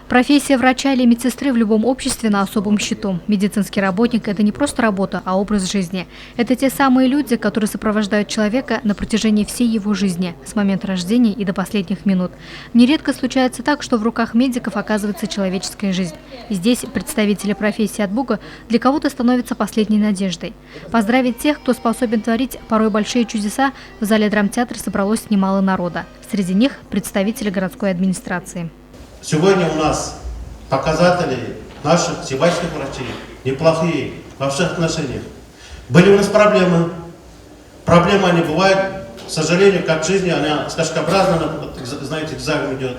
Профессия врача или медсестры в любом обществе на особом счету. Медицинский работник – это не просто работа, а образ жизни. Это те самые люди, которые сопровождают человека на протяжении всей его жизни, с момента рождения и до последних минут. Нередко случается так, что в руках медиков оказывается человеческая жизнь. И здесь представители профессии от Бога для кого-то становятся последней надеждой. Поздравить тех, кто способен творить порой большие чудеса, в зале драмтеатра собралось немало народа. Среди них представители городской администрации. Сегодня у нас показатели наших сибайских врачей неплохие во всех отношениях. Были у нас проблемы. Проблемы они бывают, к сожалению, как в жизни, она скачкообразно, знаете, экзамен идет.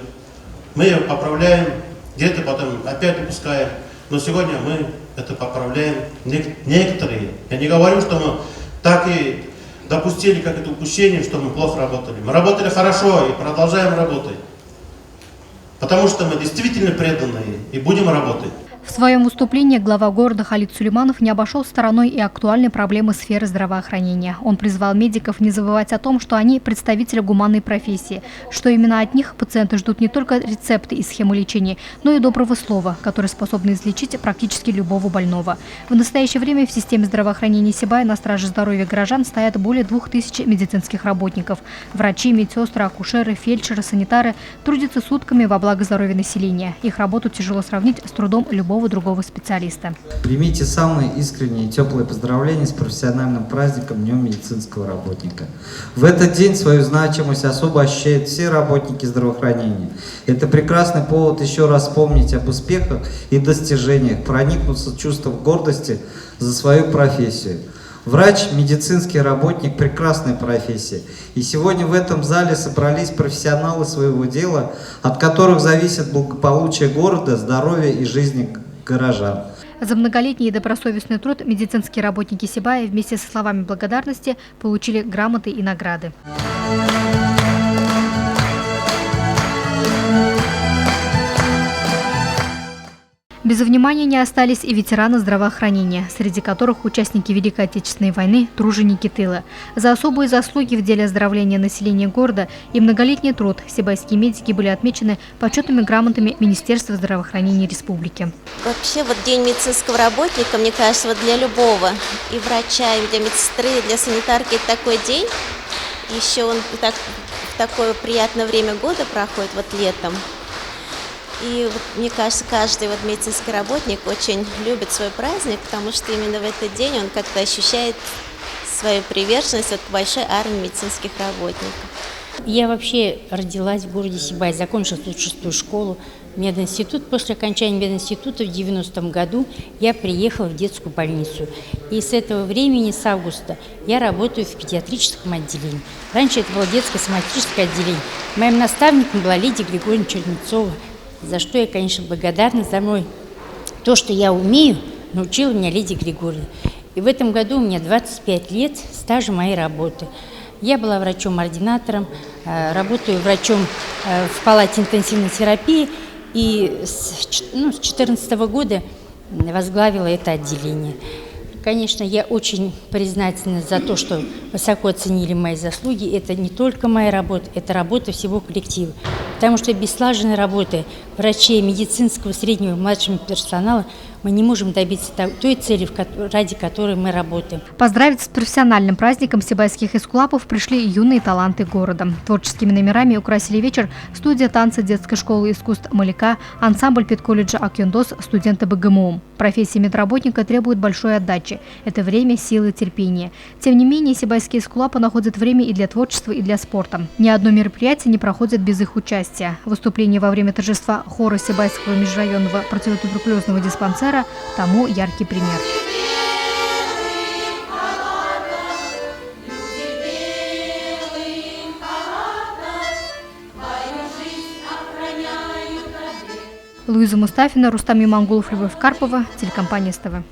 Мы ее поправляем, где-то потом опять упускаем. Но сегодня мы это поправляем. Некоторые. Я не говорю, что мы так и допустили как это упущение, что мы плохо работали. Мы работали хорошо и продолжаем работать. Потому что мы действительно преданные и будем работать. В своем выступлении глава города Халид Сулейманов не обошел стороной и актуальные проблемы сферы здравоохранения. Он призвал медиков не забывать о том, что они представители гуманной профессии, что именно от них пациенты ждут не только рецепты и схемы лечения, но и доброго слова, которые способны излечить практически любого больного. В настоящее время в системе здравоохранения Сибая на страже здоровья горожан стоят более 2000 медицинских работников. Врачи, медсестры, акушеры, фельдшеры, санитары трудятся сутками во благо здоровья населения. Их работу тяжело сравнить с трудом любого другого специалиста. Примите самые искренние и теплые поздравления с профессиональным праздником Днем медицинского работника. В этот день свою значимость особо ощущают все работники здравоохранения. Это прекрасный повод еще раз вспомнить об успехах и достижениях, проникнуться чувством гордости за свою профессию. Врач, медицинский работник – прекрасная профессия. И сегодня в этом зале собрались профессионалы своего дела, от которых зависит благополучие города, здоровье и жизни горожан. За многолетний и добросовестный труд медицинские работники Сибая вместе со словами благодарности получили грамоты и награды. Без внимания не остались и ветераны здравоохранения, среди которых участники Великой Отечественной войны, труженики тыла. За особые заслуги в деле оздоровления населения города и многолетний труд сибайские медики были отмечены почетными грамотами Министерства здравоохранения республики. Вообще, вот День медицинского работника, мне кажется, вот для любого, и врача, и для медсестры, и для санитарки, это такой день. Еще он в такое приятное время года проходит, вот летом. И вот, мне кажется, каждый вот медицинский работник очень любит свой праздник, потому что именно в этот день он как-то ощущает свою приверженность к большой армии медицинских работников. Я вообще родилась в городе Сибай, закончила тут 6-ю школу, мединститут. После окончания мединститута в 90-м году я приехала в детскую больницу. И с этого времени, с августа, я работаю в педиатрическом отделении. Раньше это было детское соматическое отделение. Моим наставником была Лидия Григорьевна Чернецова, за что я, конечно, благодарна за то, что я умею, научила меня Лидия Григорьевна. И в этом году у меня 25 лет стажа моей работы. Я была врачом-ординатором, работаю врачом в палате интенсивной терапии и с 2014 года возглавила это отделение. Конечно, я очень признательна за то, что высоко оценили мои заслуги. Это не только моя работа, это работа всего коллектива. Потому что без слаженной работы врачей, медицинского, среднего и младшего персонала мы не можем добиться той цели, ради которой мы работаем. Поздравить с профессиональным праздником сибайских эскулапов пришли юные таланты города. Творческими номерами украсили вечер студия танца детской школы искусств «Маляка», ансамбль педколледжа «Акюндос», студенты БГМУ. Профессия медработника требует большой отдачи. Это время, силы, терпение. Тем не менее, сибайские эскулапы находят время и для творчества, и для спорта. Ни одно мероприятие не проходит без их участия. Выступление во время торжества хора Сибайского межрайонного противотуберкулезного диспансера тому яркий пример. Луиза Мустафина, Рустам Имангулов, Любовь Карпова, телекомпания СТВ.